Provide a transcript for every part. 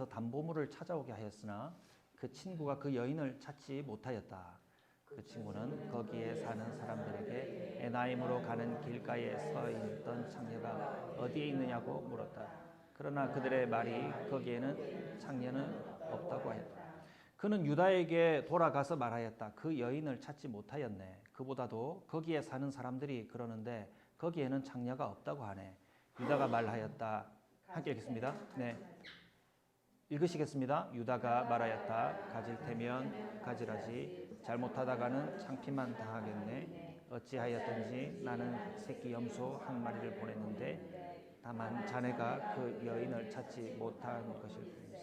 담보물을 찾아오게 하였으나 그 친구가 그 여인을 찾지 못하였다. 그 친구는 거기에 사는 사람들에게 에나임으로 가는 길가에 서 있던 창녀가 어디에 있느냐고 물었다. 그러나 그들의 말이 거기에는 창녀는 없다고 하였다. 그는 유다에게 돌아가서 말하였다. 그 여인을 찾지 못하였네. 그보다도 거기에 사는 사람들이 그러는데 거기에는 창녀가 없다고 하네. 유다가 말하였다. 함께 읽겠습니다. 네. 읽으시겠습니다. 유다가 말하였다. 가질 테면 가지라지. 잘못하다가는 창피만 당하겠네. 어찌하였든지 나는 새끼 염소 한 마리를 보냈는데 다만 자네가 그 여인을 찾지 못한 것일 뿐이다.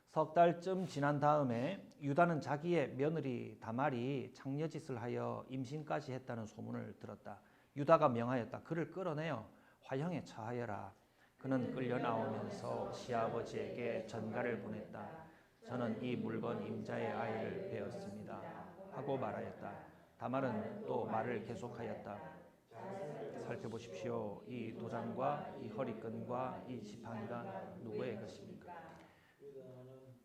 석 달쯤 지난 다음에 유다는 자기의 며느리 다말이 창녀짓을 하여 임신까지 했다는 소문을 들었다. 유다가 명하였다. 그를 끌어내어 화형에 처하여라. 그는 끌려 나오면서 시아버지에게 전가를 보냈다. 저는 이 물건 임자의 아이를 베었습니다. 하고 말하였다. 다말은 또 말을 계속하였다. 살펴보십시오. 이 도장과 이 허리끈과 이 지팡이가 누구의 것입니까?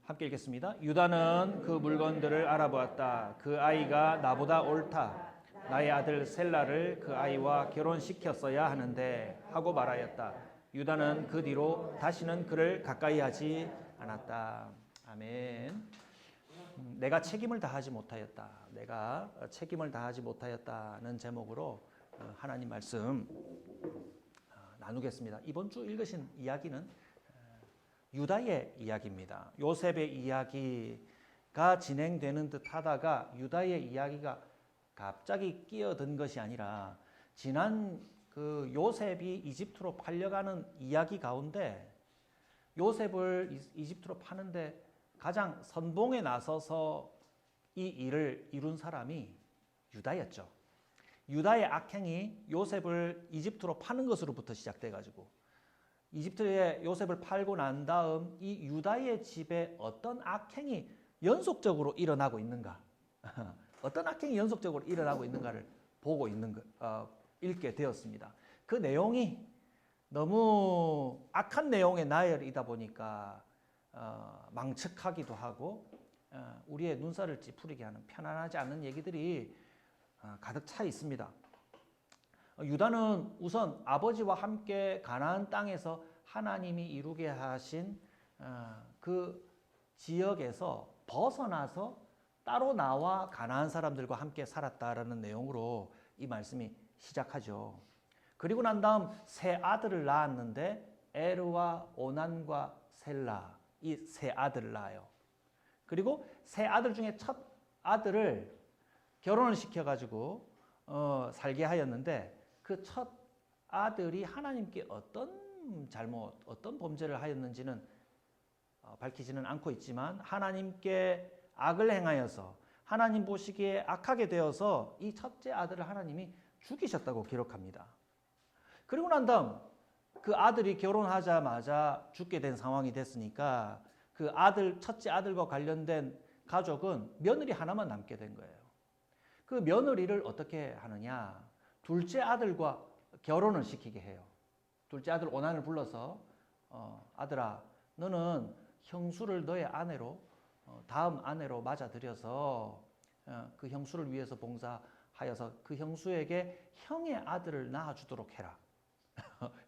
함께 읽겠습니다. 유다는 그 물건들을 알아보았다. 그 아이가 나보다 옳다. 나의 아들 셀라를 그 아이와 결혼시켰어야 하는데 하고 말하였다. 유다는 그 뒤로 다시는 그를 가까이 하지 않았다. 아멘. 내가 책임을 다하지 못하였다. 내가 책임을 다하지 못하였다는 제목으로 하나님 말씀 나누겠습니다. 이번 주 읽으신 이야기는 유다의 이야기입니다. 요셉의 이야기가 진행되는 듯 하다가 유다의 이야기가 갑자기 끼어든 것이 아니라 지난 그 요셉이 이집트로 팔려가는 이야기 가운데 요셉을 이집트로 파는데 가장 선봉에 나서서 이 일을 이룬 사람이 유다였죠. 유다의 악행이 요셉을 이집트로 파는 것으로부터 시작돼가지고 이집트에 요셉을 팔고 난 다음 이 유다의 집에 어떤 악행이 연속적으로 일어나고 있는가 어떤 악행이 연속적으로 일어나고 있는가를 보고 읽게 되었습니다. 그 내용이 너무 악한 내용의 나열이다 보니까 망측하기도 하고 우리의 눈살을 찌푸리게 하는 편안하지 않은 얘기들이 가득 차 있습니다. 유다는 우선 아버지와 함께 가나안 땅에서 하나님이 이루게 하신 그 지역에서 벗어나서 따로 나와 가나안 사람들과 함께 살았다라는 내용으로 이 말씀이 시작하죠. 그리고 난 다음 세 아들을 낳았는데 에르와 오난과 셀라 이 세 아들을 낳아요. 그리고 세 아들 중에 첫 아들을 결혼을 시켜가지고 살게 하였는데 그 첫 아들이 하나님께 어떤 잘못, 어떤 범죄를 하였는지는 밝히지는 않고 있지만 하나님께 악을 행하여서 하나님 보시기에 악하게 되어서 이 첫째 아들을 하나님이 죽이셨다고 기록합니다. 그리고 난 다음 그 아들이 결혼하자마자 죽게 된 상황이 됐으니까 그 첫째 아들과 관련된 가족은 며느리 하나만 남게 된 거예요. 그 며느리를 어떻게 하느냐? 둘째 아들과 결혼을 시키게 해요. 둘째 아들 오난을 불러서 아들아 너는 형수를 너의 아내로 다음 아내로 맞아들여서 그 형수를 위해서 봉사하여서 그 형수에게 형의 아들을 낳아주도록 해라.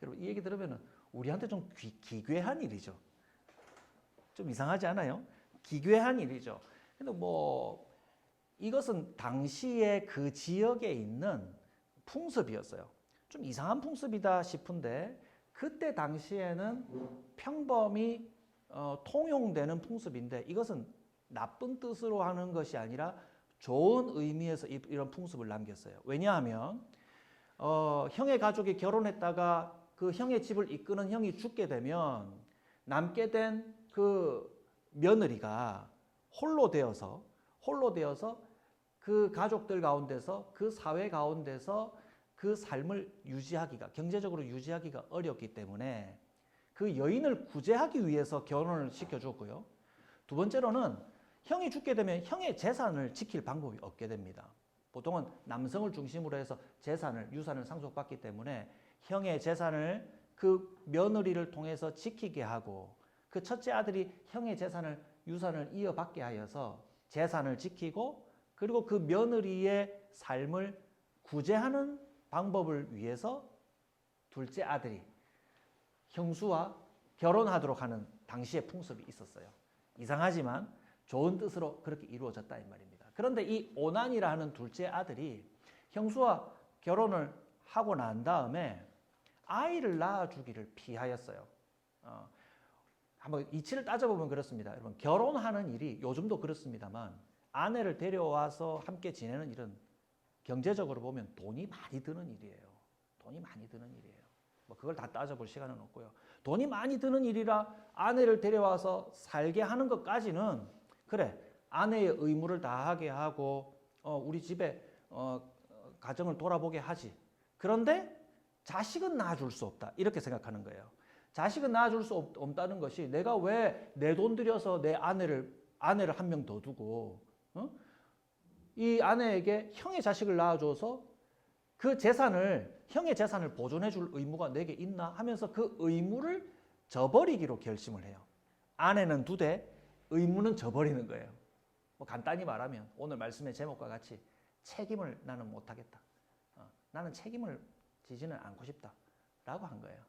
여러분 이 얘기 들으면 우리한테 좀 기괴한 일이죠. 좀 이상하지 않아요? 기괴한 일이죠. 근데 이것은 당시에 그 지역에 있는 풍습이었어요. 좀 이상한 풍습이다 싶은데 그때 당시에는 평범히 통용되는 풍습인데 이것은 나쁜 뜻으로 하는 것이 아니라 좋은 의미에서 이런 풍습을 남겼어요. 왜냐하면 형의 가족이 결혼했다가 그 형의 집을 이끄는 형이 죽게 되면 남게 된 그 며느리가 홀로 되어서 그 가족들 가운데서 그 사회 가운데서 그 삶을 경제적으로 유지하기가 어렵기 때문에 그 여인을 구제하기 위해서 결혼을 시켜줬고요. 두 번째로는 형이 죽게 되면 형의 재산을 지킬 방법이 없게 됩니다. 보통은 남성을 중심으로 해서 유산을 상속받기 때문에 형의 재산을 그 며느리를 통해서 지키게 하고 그 첫째 아들이 형의 유산을 이어받게 하여서 재산을 지키고 그리고 그 며느리의 삶을 구제하는 방법을 위해서 둘째 아들이 형수와 결혼하도록 하는 당시의 풍습이 있었어요. 이상하지만 좋은 뜻으로 그렇게 이루어졌다 이 말입니다. 그런데 이 오난이라 하는 둘째 아들이 형수와 결혼을 하고 난 다음에 아이를 낳아주기를 피하였어요. 한번 이치를 따져보면 그렇습니다. 여러분, 결혼하는 일이 요즘도 그렇습니다만 아내를 데려와서 함께 지내는 일은 경제적으로 보면 돈이 많이 드는 일이에요. 돈이 많이 드는 일이에요. 뭐 그걸 다 따져볼 시간은 없고요. 돈이 많이 드는 일이라 아내를 데려와서 살게 하는 것까지는 그래, 아내의 의무를 다하게 하고 우리 집에 가정을 돌아보게 하지. 그런데 자식은 낳아줄 수 없다. 이렇게 생각하는 거예요. 자식은 낳아줄 수 없다는 것이 내가 왜 내 돈 들여서 내 아내를 한 명 더 두고 이 아내에게 형의 자식을 낳아줘서 그 형의 재산을 보존해 줄 의무가 내게 있나 하면서 그 의무를 저버리기로 결심을 해요. 아내는 2대, 의무는 저버리는 거예요. 뭐 간단히 말하면 오늘 말씀의 제목과 같이 책임을 나는 못하겠다. 나는 책임을 지지는 않고 싶다. 라고 한 거예요.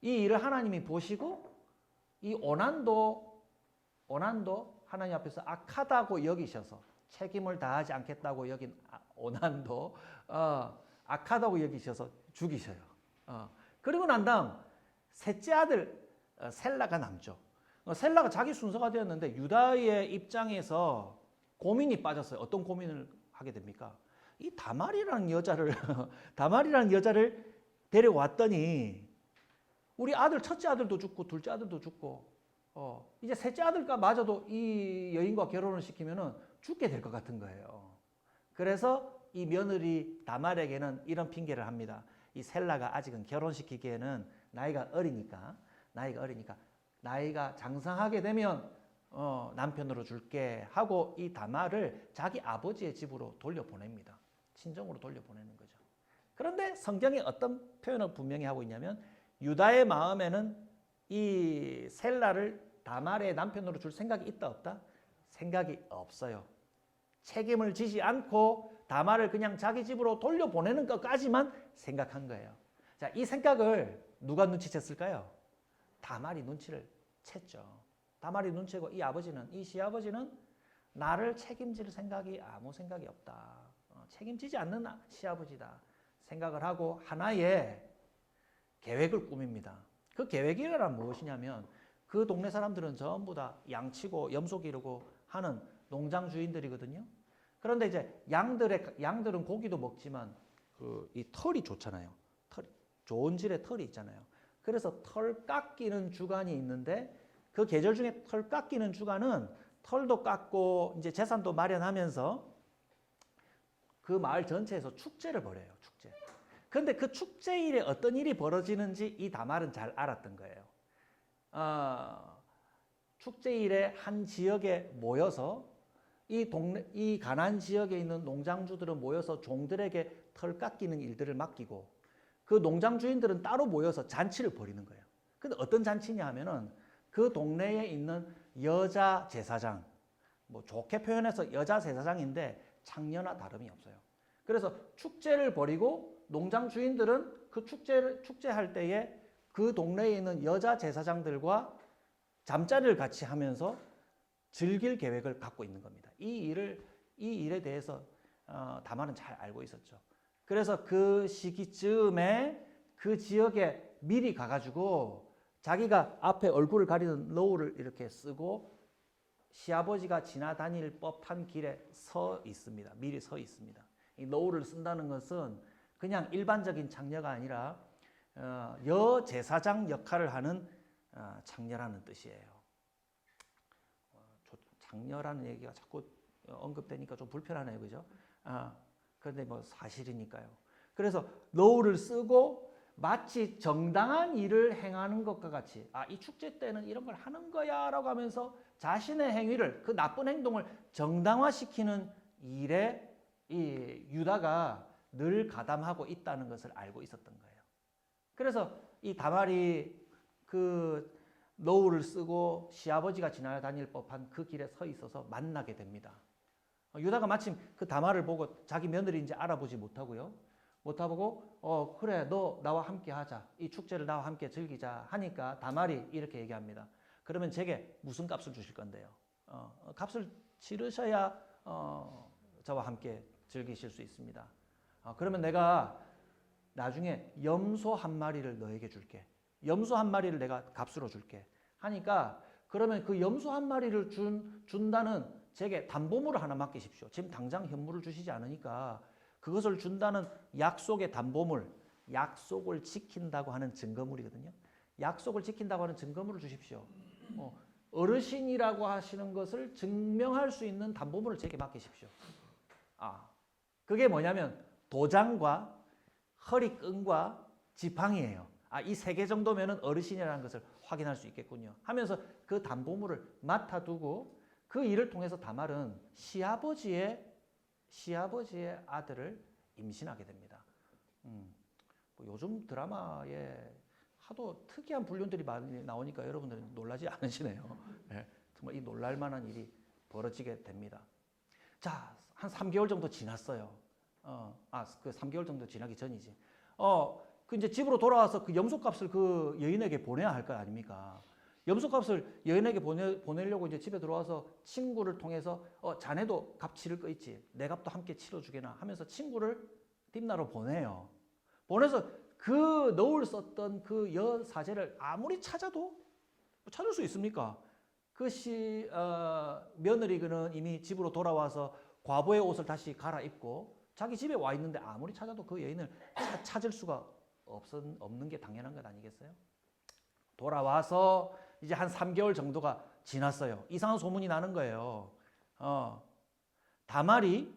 이 일을 하나님이 보시고 이 오난도 하나님 앞에서 악하다고 여기셔서 책임을 다하지 않겠다고 여긴 오난도 악하다고 여기셔서 죽이셔요. 그리고 난 다음 셋째 아들 셀라가 남죠. 셀라가 자기 순서가 되었는데 유다의 입장에서 고민이 빠졌어요. 어떤 고민을 하게 됩니까? 이 다말이라는 여자를 데려왔더니 우리 첫째 아들도 죽고 둘째 아들도 죽고 이제 셋째 아들과마저도 이 여인과 결혼을 시키면은 죽게 될 것 같은 거예요. 그래서 이 며느리 다말에게는 이런 핑계를 합니다. 이 셀라가 아직은 결혼시키기에는 나이가 어리니까 나이가 장성하게 되면 남편으로 줄게 하고 이 다말을 자기 아버지의 집으로 돌려보냅니다. 친정으로 돌려보내는 거죠. 그런데 성경에 어떤 표현을 분명히 하고 있냐면 유다의 마음에는 이 셀라를 다말의 남편으로 줄 생각이 있다 없다? 생각이 없어요. 책임을 지지 않고 다말을 그냥 자기 집으로 돌려보내는 것까지만 생각한 거예요. 자, 이 생각을 누가 눈치챘을까요? 다말이 눈치를 챘죠. 다말이 눈치채고 이 시아버지는 나를 책임질 생각이 아무 생각이 없다. 책임지지 않는 시아버지다. 생각을 하고 하나의 계획을 꾸밉니다. 그 계획이란 무엇이냐면 그 동네 사람들은 전부 다 양치고 염소 기르고 하는 농장 주인들이거든요. 그런데 이제 양들은 고기도 먹지만 이 털이 좋잖아요. 좋은 질의 털이 있잖아요. 그래서 털 깎이는 주간이 있는데 그 계절 중에 털 깎이는 주간은 털도 깎고 이제 재산도 마련하면서 그 마을 전체에서 축제를 벌여요. 축제. 그런데 그 축제일에 어떤 일이 벌어지는지 이 다말은 잘 알았던 거예요. 축제일에 한 지역에 모여서 이 가나안 지역에 있는 농장주들은 모여서 종들에게 털 깎이는 일들을 맡기고 그 농장 주인들은 따로 모여서 잔치를 벌이는 거예요. 근데 어떤 잔치냐 하면은 그 동네에 있는 여자 제사장, 뭐 좋게 표현해서 여자 제사장인데 창녀나 다름이 없어요. 그래서 축제를 벌이고 농장 주인들은 그 축제할 때에 그 동네에 있는 여자 제사장들과 잠자리를 같이 하면서 즐길 계획을 갖고 있는 겁니다. 이 일에 대해서 다말은 잘 알고 있었죠. 그래서 그 시기쯤에 그 지역에 미리 가가지고 자기가 앞에 얼굴을 가리는 너울을 이렇게 쓰고 시아버지가 지나다닐 법한 길에 서 있습니다. 미리 서 있습니다. 이 너울을 쓴다는 것은 그냥 일반적인 창녀가 아니라 여제사장 역할을 하는 창녀라는 뜻이에요. 창녀라는 얘기가 자꾸 언급되니까 좀 불편하네요. 그죠? 그런데 뭐 사실이니까요. 그래서 너울을 쓰고 마치 정당한 일을 행하는 것과 같이 이 축제 때는 이런 걸 하는 거야 라고 하면서 자신의 행위를 그 나쁜 행동을 정당화시키는 일에 이 유다가 늘 가담하고 있다는 것을 알고 있었던 거예요. 그래서 이 다말이 그 노을을 쓰고 시아버지가 지나다닐 법한 그 길에 서 있어서 만나게 됩니다. 유다가 마침 그 다말을 보고 자기 며느리인지 알아보지 못하고요. 못하고 그래 너 나와 함께 하자. 이 축제를 나와 함께 즐기자 하니까 다말이 이렇게 얘기합니다. 그러면 제게 무슨 값을 주실 건데요? 값을 치르셔야 저와 함께 즐기실 수 있습니다. 그러면 내가 나중에 염소 한 마리를 너에게 줄게. 염소 한 마리를 내가 값으로 줄게. 하니까 그러면 그 염소 한 마리를 준다는 제게 담보물을 하나 맡기십시오. 지금 당장 현물을 주시지 않으니까 그것을 준다는 약속의 담보물, 약속을 지킨다고 하는 증거물이거든요. 약속을 지킨다고 하는 증거물을 주십시오. 어르신이라고 하시는 것을 증명할 수 있는 담보물을 제게 맡기십시오. 그게 뭐냐면 도장과 허리끈과 지팡이에요. 이 세 개 정도면은 어르신이라는 것을 확인할 수 있겠군요. 하면서 그 담보물을 맡아두고 그 일을 통해서 다말은 시아버지의 아들을 임신하게 됩니다. 요즘 드라마에 하도 특이한 불륜들이 많이 나오니까 여러분들은 놀라지 않으시네요. 네, 정말 이 놀랄만한 일이 벌어지게 됩니다. 자, 한 3개월 정도 지났어요. 그 3개월 정도 지나기 전이지. 그 이제 집으로 돌아와서 그 염소값을 그 여인에게 보내야 할 거 아닙니까? 염소값을 여인에게 보내려고 이제 집에 들어와서 친구를 통해서 자네도 값 치를 거 있지? 내 값도 함께 치러주게나 하면서 친구를 딥나로 보내요. 보내서 그 노을 썼던 그 여사제를 아무리 찾아도 찾을 수 있습니까? 그 며느리는 이미 집으로 돌아와서 과부의 옷을 다시 갈아입고 자기 집에 와 있는데 아무리 찾아도 그 여인을 찾을 수가 없는 게 당연한 것 아니겠어요? 돌아와서 이제 한 3개월 정도가 지났어요. 이상한 소문이 나는 거예요. 다말이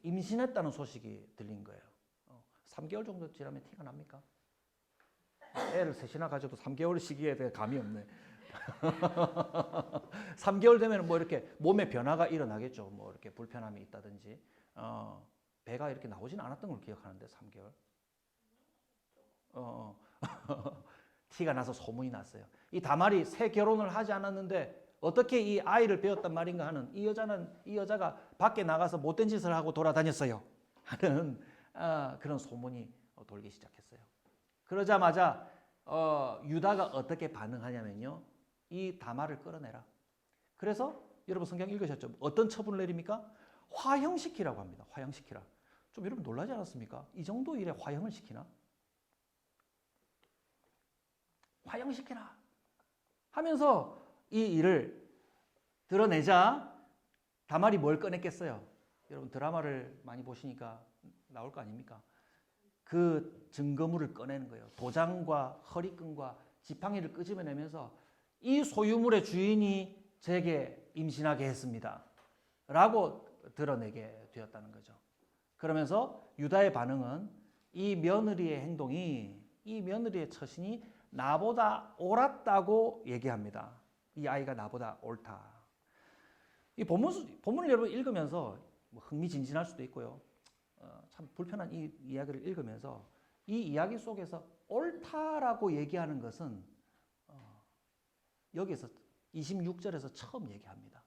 임신했다는 소식이 들린 거예요. 3개월 정도 지나면 티가 납니까? 애를 셋이나 가져도 3개월 시기에 대해 감이 없네. 3개월 되면 뭐 이렇게 몸에 변화가 일어나겠죠. 뭐 이렇게 불편함이 있다든지. 배가 이렇게 나오진 않았던 걸 기억하는데 3개월. 티가 나서 소문이 났어요. 이 다말이 새 결혼을 하지 않았는데 어떻게 이 아이를 배웠단 말인가 하는 이 여자가 밖에 나가서 못된 짓을 하고 돌아다녔어요. 하는 그런 소문이 돌기 시작했어요. 그러자마자 유다가 어떻게 반응하냐면요. 이 다말을 끌어내라. 그래서 여러분 성경 읽으셨죠? 어떤 처분을 내립니까? 화형시키라고 합니다. 화형시키라. 좀 여러분 놀라지 않았습니까? 이 정도 일에 화형을 시키나? 화형시키라 하면서 이 일을 드러내자 다말이 뭘 꺼냈겠어요? 여러분 드라마를 많이 보시니까 나올 거 아닙니까? 그 증거물을 꺼내는 거예요. 도장과 허리끈과 지팡이를 끄집어내면서 이 소유물의 주인이 제게 임신하게 했습니다. 라고 드러내게 되었다는 거죠. 그러면서 유다의 반응은 이 며느리의 행동이 이 며느리의 처신이 나보다 옳았다고 얘기합니다. 이 아이가 나보다 옳다. 이 본문을 여러분 읽으면서 흥미진진할 수도 있고요. 참 불편한 이 이야기를 읽으면서 이 이야기 속에서 옳다라고 얘기하는 것은 여기서 26절에서 처음 얘기합니다.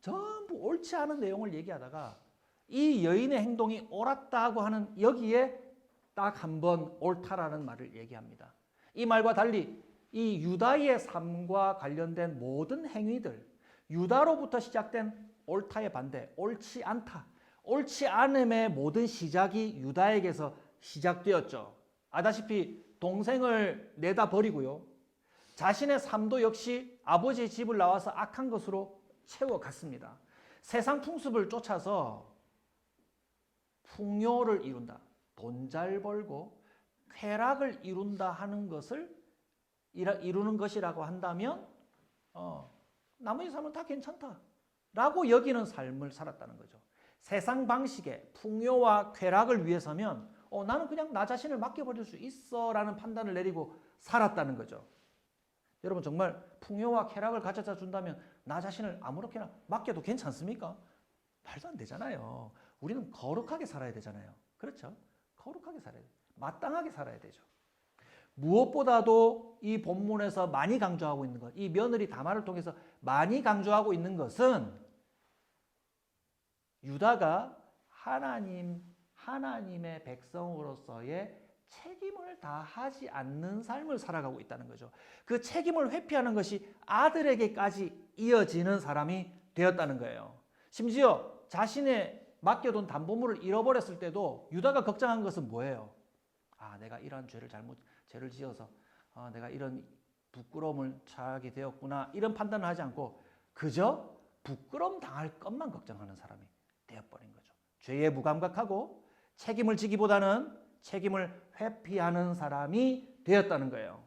전부 옳지 않은 내용을 얘기하다가 이 여인의 행동이 옳았다고 하는 여기에 딱 한 번 옳다라는 말을 얘기합니다. 이 말과 달리 이 유다의 삶과 관련된 모든 행위들, 유다로부터 시작된 옳다의 반대, 옳지 않다. 옳지 않음의 모든 시작이 유다에게서 시작되었죠. 아다시피 동생을 내다 버리고요. 자신의 삶도 역시 아버지의 집을 나와서 악한 것으로 채워갔습니다. 세상 풍습을 쫓아서 풍요를 이룬다. 돈 잘 벌고 쾌락을 이룬다 하는 것을 이루는 것이라고 한다면 나머지 삶은 다 괜찮다라고 여기는 삶을 살았다는 거죠. 세상 방식의 풍요와 쾌락을 위해서면 나는 그냥 나 자신을 맡겨버릴 수 있어라는 판단을 내리고 살았다는 거죠. 여러분 정말 풍요와 쾌락을 가져다 준다면 나 자신을 아무렇게나 맡겨도 괜찮습니까? 말도 안 되잖아요. 우리는 거룩하게 살아야 되잖아요. 그렇죠? 거룩하게 살아야 돼요. 마땅하게 살아야 되죠. 무엇보다도 이 본문에서 많이 강조하고 있는 것, 이 며느리 다말을 통해서 많이 강조하고 있는 것은 유다가 하나님의 백성으로서의 책임을 다하지 않는 삶을 살아가고 있다는 거죠. 그 책임을 회피하는 것이 아들에게까지 이어지는 사람이 되었다는 거예요. 심지어 자신의 맡겨둔 담보물을 잃어버렸을 때도 유다가 걱정한 것은 뭐예요? 내가 이러한 죄를 지어서 내가 이런 부끄러움을 처하게 되었구나, 이런 판단을 하지 않고 그저 부끄러움 당할 것만 걱정하는 사람이 되어버린 거죠. 죄에 무감각하고 책임을 지기보다는 책임을 회피하는 사람이 되었다는 거예요.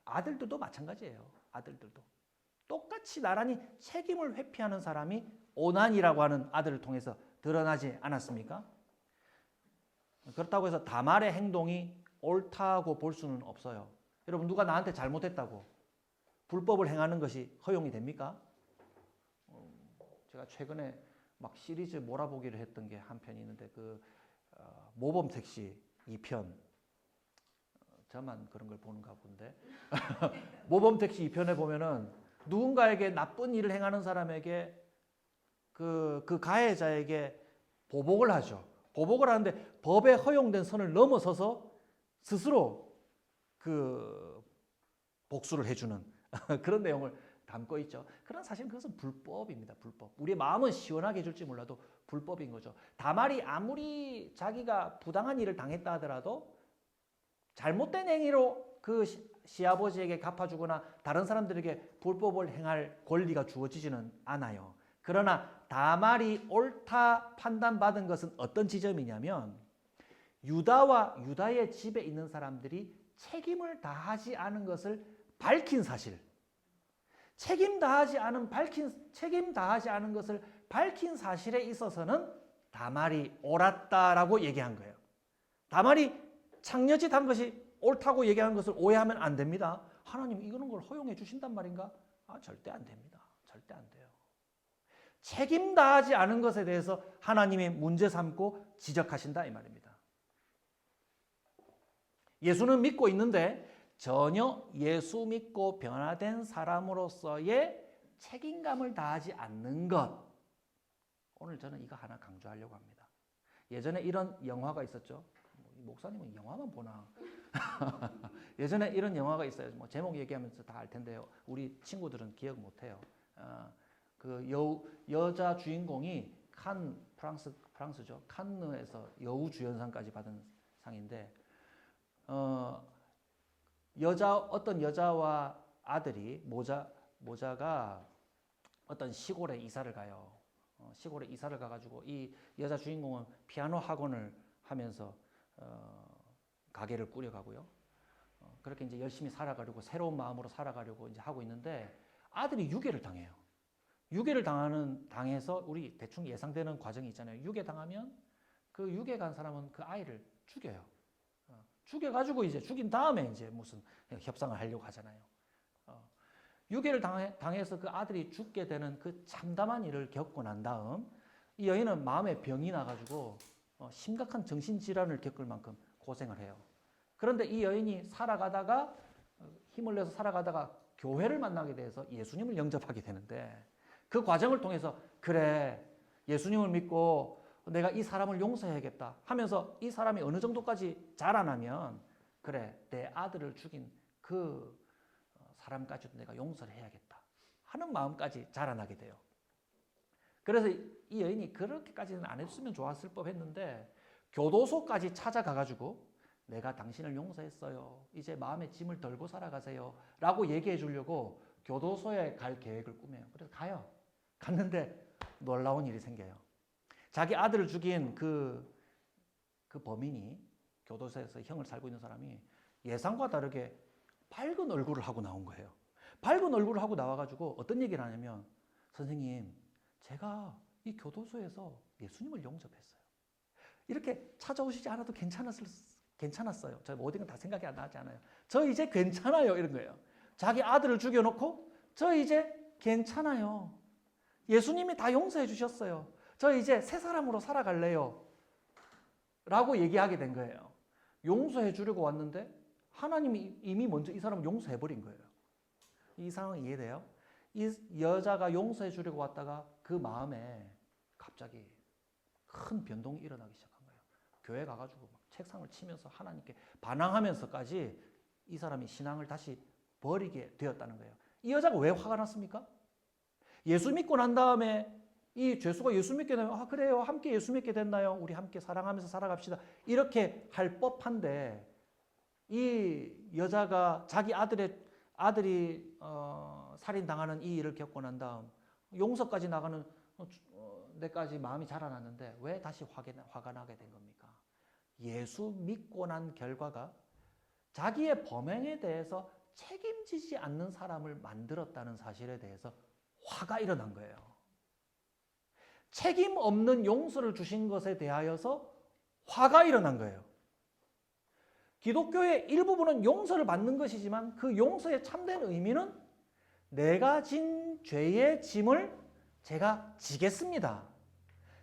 아들들도 마찬가지예요. 아들들도 똑같이 나란히 책임을 회피하는 사람이 오난이라고 하는 아들을 통해서 드러나지 않았습니까? 그렇다고 해서 다말의 행동이 옳다고 볼 수는 없어요. 여러분, 누가 나한테 잘못했다고 불법을 행하는 것이 허용이 됩니까? 제가 최근에 막 시리즈 몰아보기를 했던 게 한 편이 있는데 모범택시 2편, 저만 그런 걸 보는가 본데 모범택시 2편에 보면은 누군가에게 나쁜 일을 행하는 사람에게 그 가해자에게 보복을 하죠. 보복을 하는데 법에 허용된 선을 넘어서서 스스로 복수를 해주는 그런 내용을 담고 있죠. 그런 사실 그것은 불법입니다. 불법. 우리의 마음은 시원하게 해줄지 몰라도 불법인 거죠. 다말이 아무리 자기가 부당한 일을 당했다 하더라도 잘못된 행위로 그 시아버지에게 갚아주거나 다른 사람들에게 불법을 행할 권리가 주어지지는 않아요. 그러나 다말이 옳다 판단받은 것은 어떤 지점이냐면 유다와 유다의 집에 있는 사람들이 책임을 다하지 않은 것을 밝힌 사실, 책임 다하지 않은 것을 밝힌 사실에 있어서는 다말이 옳았다라고 얘기한 거예요. 다말이 창녀짓 한 것이 옳다고 얘기하는 것을 오해하면 안 됩니다. 하나님 이거는 걸 허용해 주신단 말인가? 절대 안 됩니다. 절대 안 돼요. 책임 다하지 않은 것에 대해서 하나님이 문제 삼고 지적하신다 이 말입니다. 예수는 믿고 있는데 전혀 예수 믿고 변화된 사람으로서의 책임감을 다하지 않는 것. 오늘 저는 이거 하나 강조하려고 합니다. 예전에 이런 영화가 있었죠. 목사님은 영화만 보나? 예전에 이런 영화가 있어요. 제목 얘기하면서 다 알 텐데요. 우리 친구들은 기억 못해요. 여자 주인공이 프랑스죠. 칸느에서 여우주연상까지 받은 상인데 어떤 여자와 아들이 모자가 어떤 시골에 이사를 가요. 시골에 이사를 가가지고 이 여자 주인공은 피아노 학원을 하면서 가게를 꾸려가고요. 그렇게 이제 열심히 살아가려고 새로운 마음으로 살아가려고 이제 하고 있는데 아들이 유괴를 당해요. 유괴를 당해서 우리 대충 예상되는 과정이 있잖아요. 유괴 당하면 그 유괴 간 사람은 그 아이를 죽여요. 죽여가지고 이제 죽인 다음에 이제 무슨 협상을 하려고 하잖아요. 유괴를 당해서 그 아들이 죽게 되는 그 참담한 일을 겪고 난 다음 이 여인은 마음에 병이 나가지고 심각한 정신질환을 겪을 만큼 고생을 해요. 그런데 이 여인이 힘을 내서 살아가다가 교회를 만나게 돼서 예수님을 영접하게 되는데 그 과정을 통해서 그래, 예수님을 믿고 내가 이 사람을 용서해야겠다 하면서 이 사람이 어느 정도까지 자라나면 그래, 내 아들을 죽인 그 사람까지도 내가 용서를 해야겠다 하는 마음까지 자라나게 돼요. 그래서 이 여인이 그렇게까지는 안 했으면 좋았을 법했는데 교도소까지 찾아가가지고 내가 당신을 용서했어요. 이제 마음의 짐을 덜고 살아가세요. 라고 얘기해 주려고 교도소에 갈 계획을 꾸며요. 그래서 가요. 갔는데 놀라운 일이 생겨요. 자기 아들을 죽인 그 범인이 교도소에서 형을 살고 있는 사람이 예상과 다르게 밝은 얼굴을 하고 나온 거예요. 밝은 얼굴을 하고 나와가지고 어떤 얘기를 하냐면 선생님, 제가 이 교도소에서 예수님을 영접했어요. 이렇게 찾아오시지 않아도 괜찮았어요. 저 모든 건 다 생각이 안 나지 않아요. 저 이제 괜찮아요. 이런 거예요. 자기 아들을 죽여놓고 저 이제 괜찮아요. 예수님이 다 용서해 주셨어요. 저 이제 새 사람으로 살아갈래요. 라고 얘기하게 된 거예요. 용서해 주려고 왔는데 하나님이 이미 먼저 이 사람을 용서해 버린 거예요. 이 상황 이해돼요? 이 여자가 용서해 주려고 왔다가 그 마음에 갑자기 큰 변동이 일어나기 시작한 거예요. 교회 가가지고 막 책상을 치면서 하나님께 반항하면서까지 이 사람이 신앙을 다시 버리게 되었다는 거예요. 이 여자가 왜 화가 났습니까? 예수 믿고 난 다음에 이 죄수가 예수 믿게 되면 아 그래요 함께 예수 믿게 됐나요? 우리 함께 사랑하면서 살아갑시다. 이렇게 할 법한데 이 여자가 자기 아들이 살인당하는 이 일을 겪고 난 다음 용서까지 나가는 데까지 마음이 자라났는데 왜 다시 화가 나게 된 겁니까? 예수 믿고 난 결과가 자기의 범행에 대해서 책임지지 않는 사람을 만들었다는 사실에 대해서 화가 일어난 거예요. 책임 없는 용서를 주신 것에 대하여서 화가 일어난 거예요. 기독교의 일부분은 용서를 받는 것이지만 그 용서의 참된 의미는 내가 진 죄의 짐을 제가 지겠습니다.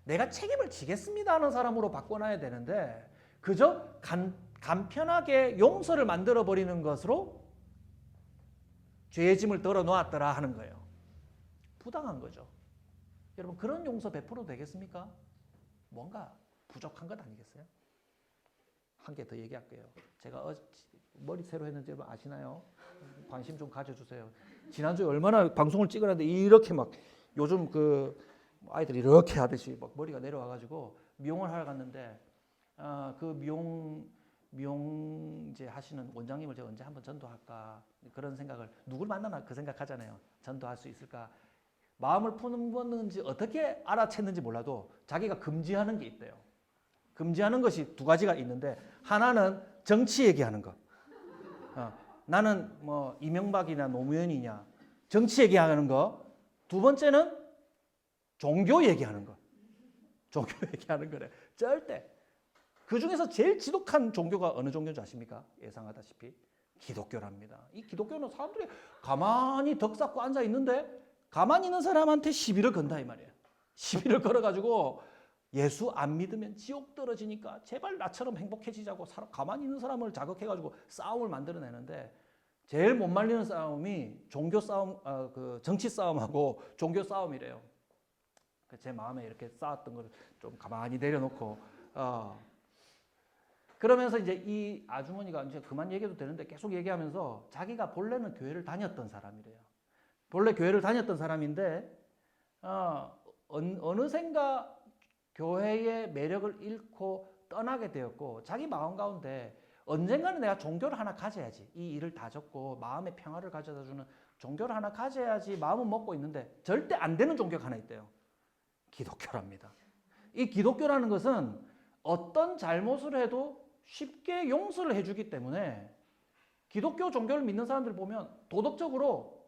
내가 책임을 지겠습니다 하는 사람으로 바꿔놔야 되는데 그저 간편하게 용서를 만들어버리는 것으로 죄의 짐을 덜어놓았더라 하는 거예요. 부당한 거죠. 여러분 그런 용서 100% 되겠습니까? 뭔가 부족한 것 아니겠어요? 한 개 더 얘기할게요. 제가 머리 새로 했는지 여러분 아시나요? 관심 좀 가져주세요. 지난주에 얼마나 방송을 찍으는데 이렇게 막 요즘 그 아이들이 이렇게 하듯이 막 머리가 내려와가지고 미용을 하러 갔는데 그 미용제 하시는 원장님을 제가 언제 한번 전도할까 그런 생각을 누굴 만나나 그 생각하잖아요. 전도할 수 있을까? 마음을 푸는 건지 어떻게 알아챘는지 몰라도 자기가 금지하는 게 있대요. 금지하는 것이 두 가지가 있는데 하나는 정치 얘기하는 것. 나는 뭐 이명박이나 노무현이냐 정치 얘기하는 거. 두 번째는 종교 얘기하는 거. 종교 얘기하는 거래. 절대. 그 중에서 제일 지독한 종교가 어느 종교인지 아십니까? 예상하다시피 기독교랍니다. 이 기독교는 사람들이 가만히 덕 쌓고 앉아 있는데 가만히 있는 사람한테 시비를 건다 이 말이에요. 시비를 걸어가지고 예수 안 믿으면 지옥 떨어지니까 제발 나처럼 행복해지자고 가만히 있는 사람을 자극해가지고 싸움을 만들어내는데 제일 못 말리는 싸움이 종교 싸움, 그 정치 싸움하고 종교 싸움이래요. 제 마음에 이렇게 쌓았던 걸 좀 가만히 내려놓고 그러면서 이제 이 아주머니가 이제 그만 얘기해도 되는데 계속 얘기하면서 자기가 본래는 교회를 다녔던 사람이래요. 본래 교회를 다녔던 사람인데 어느샌가 교회의 매력을 잃고 떠나게 되었고 자기 마음 가운데 언젠가는 내가 종교를 하나 가져야지 이 일을 다 접고 마음의 평화를 가져다 주는 종교를 하나 가져야지 마음은 먹고 있는데 절대 안 되는 종교가 하나 있대요. 기독교랍니다. 이 기독교라는 것은 어떤 잘못을 해도 쉽게 용서를 해주기 때문에 기독교 종교를 믿는 사람들 보면 도덕적으로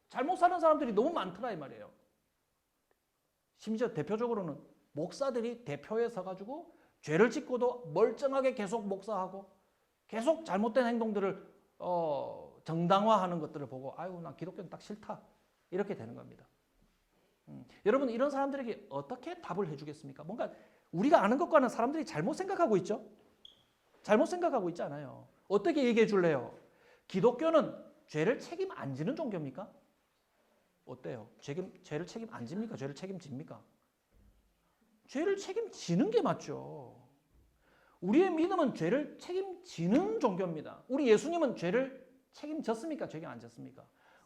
잘못 사는 사람들이 너무 많더라 이 말이에요. 심지어 대표적으로는 목사들이 대표에 서가지고 죄를 짓고도 멀쩡하게 계속 목사하고 계속 잘못된 행동들을 정당화하는 것들을 보고 아유 난 기독교는 딱 싫다 이렇게 되는 겁니다. 여러분 이런 사람들에게 어떻게 답을 해주겠습니까? 뭔가 우리가 아는 것과는 사람들이 잘못 생각하고 있죠? 잘못 생각하고 있지 않아요. 어떻게 얘기해 줄래요? 기독교는 죄를 책임 안 지는 종교입니까? 어때요? 죄를 책임 안 집니까? 죄를 책임집니까? 죄를 책임지는 게 맞죠. 우리의 믿음은 죄를 책임지는 종교입니다. 우리 예수님은 죄를 책임졌습니까? 책임 안 졌습니까?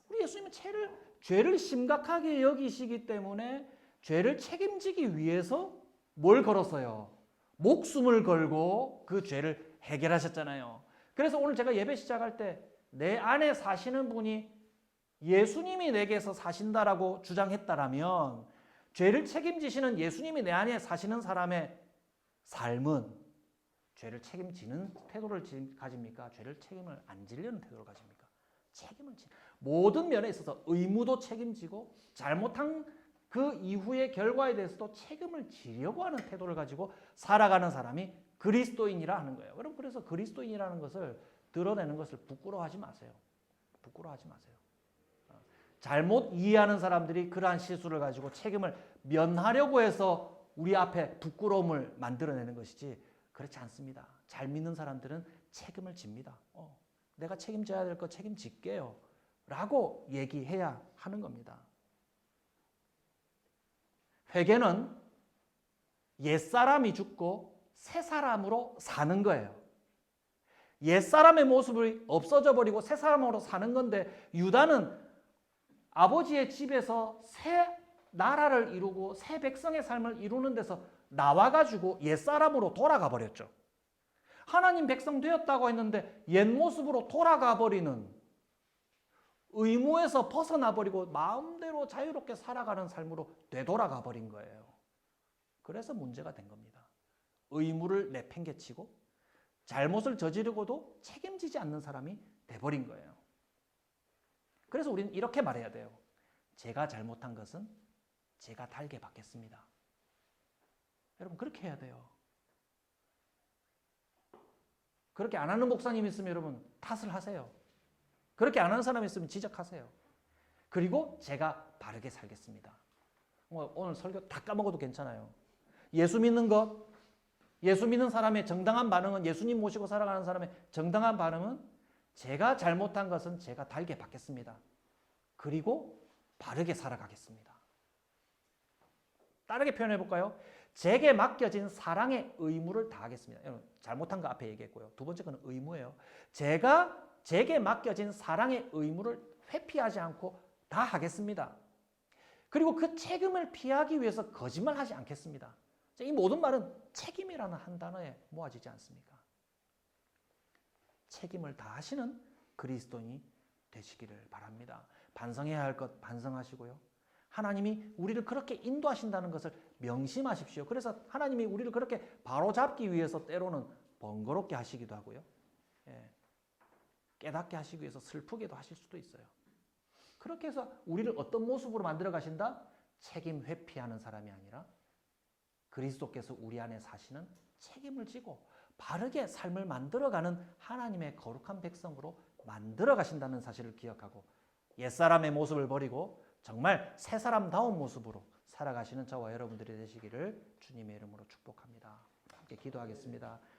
우리 예수님은 죄를 심각하게 여기시기 때문에 죄를 책임지기 위해서 뭘 걸었어요? 목숨을 걸고 그 죄를 해결하셨잖아요. 그래서 오늘 제가 예배 시작할 때 내 안에 사시는 분이 예수님이 내게서 사신다라고 주장했다라면 죄를 책임지시는 예수님이 내 안에 사시는 사람의 삶은 죄를 책임지는 태도를 가집니까? 죄를 책임을 안 지려는 태도를 가집니까? 책임을 모든 면에 있어서 의무도 책임지고 잘못한 그 이후의 결과에 대해서도 책임을 지려고 하는 태도를 가지고 살아가는 사람이 그리스도인이라 하는 거예요. 여러분 그래서 그리스도인이라는 것을 드러내는 것을 부끄러워하지 마세요. 부끄러워하지 마세요. 잘못 이해하는 사람들이 그러한 실수를 가지고 책임을 면하려고 해서 우리 앞에 부끄러움을 만들어내는 것이지 그렇지 않습니다. 잘 믿는 사람들은 책임을 집니다. 내가 책임져야 될 거 책임질게요. 라고 얘기해야 하는 겁니다. 회개는 옛사람이 죽고 새사람으로 사는 거예요. 옛사람의 모습이 없어져 버리고 새사람으로 사는 건데 유다는 아버지의 집에서 새 나라를 이루고 새 백성의 삶을 이루는 데서 나와가지고 옛사람으로 돌아가 버렸죠. 하나님 백성 되었다고 했는데 옛 모습으로 돌아가 버리는, 의무에서 벗어나 버리고 마음대로 자유롭게 살아가는 삶으로 되돌아가 버린 거예요. 그래서 문제가 된 겁니다. 의무를 내팽개치고 잘못을 저지르고도 책임지지 않는 사람이 돼버린 거예요. 그래서 우리는 이렇게 말해야 돼요. 제가 잘못한 것은 제가 달게 받겠습니다. 여러분 그렇게 해야 돼요. 그렇게 안 하는 목사님 있으면 여러분 탓을 하세요. 그렇게 안 하는 사람이 있으면 지적하세요. 그리고 제가 바르게 살겠습니다. 오늘 설교 다 까먹어도 괜찮아요. 예수 믿는 것, 예수 믿는 사람의 정당한 반응은, 예수님 모시고 살아가는 사람의 정당한 반응은 제가 잘못한 것은 제가 달게 받겠습니다. 그리고 바르게 살아가겠습니다. 다르게 표현해 볼까요? 제게 맡겨진 사랑의 의무를 다하겠습니다. 여러분, 잘못한 거 앞에 얘기했고요. 두 번째 거는 의무예요. 제게 맡겨진 사랑의 의무를 회피하지 않고 다 하겠습니다. 그리고 그 책임을 피하기 위해서 거짓말하지 않겠습니다. 이 모든 말은 책임이라는 한 단어에 모아지지 않습니까? 책임을 다하시는 그리스도인이 되시기를 바랍니다. 반성해야 할 것 반성하시고요. 하나님이 우리를 그렇게 인도하신다는 것을 명심하십시오. 그래서 하나님이 우리를 그렇게 바로잡기 위해서 때로는 번거롭게 하시기도 하고요. 깨닫게 하시기 위해서 슬프게도 하실 수도 있어요. 그렇게 해서 우리를 어떤 모습으로 만들어 가신다? 책임 회피하는 사람이 아니라 그리스도께서 우리 안에 사시는, 책임을 지고 바르게 삶을 만들어가는 하나님의 거룩한 백성으로 만들어 가신다는 사실을 기억하고 옛사람의 모습을 버리고 정말 새사람다운 모습으로 살아가시는 저와 여러분들이 되시기를 주님의 이름으로 축복합니다. 함께 기도하겠습니다.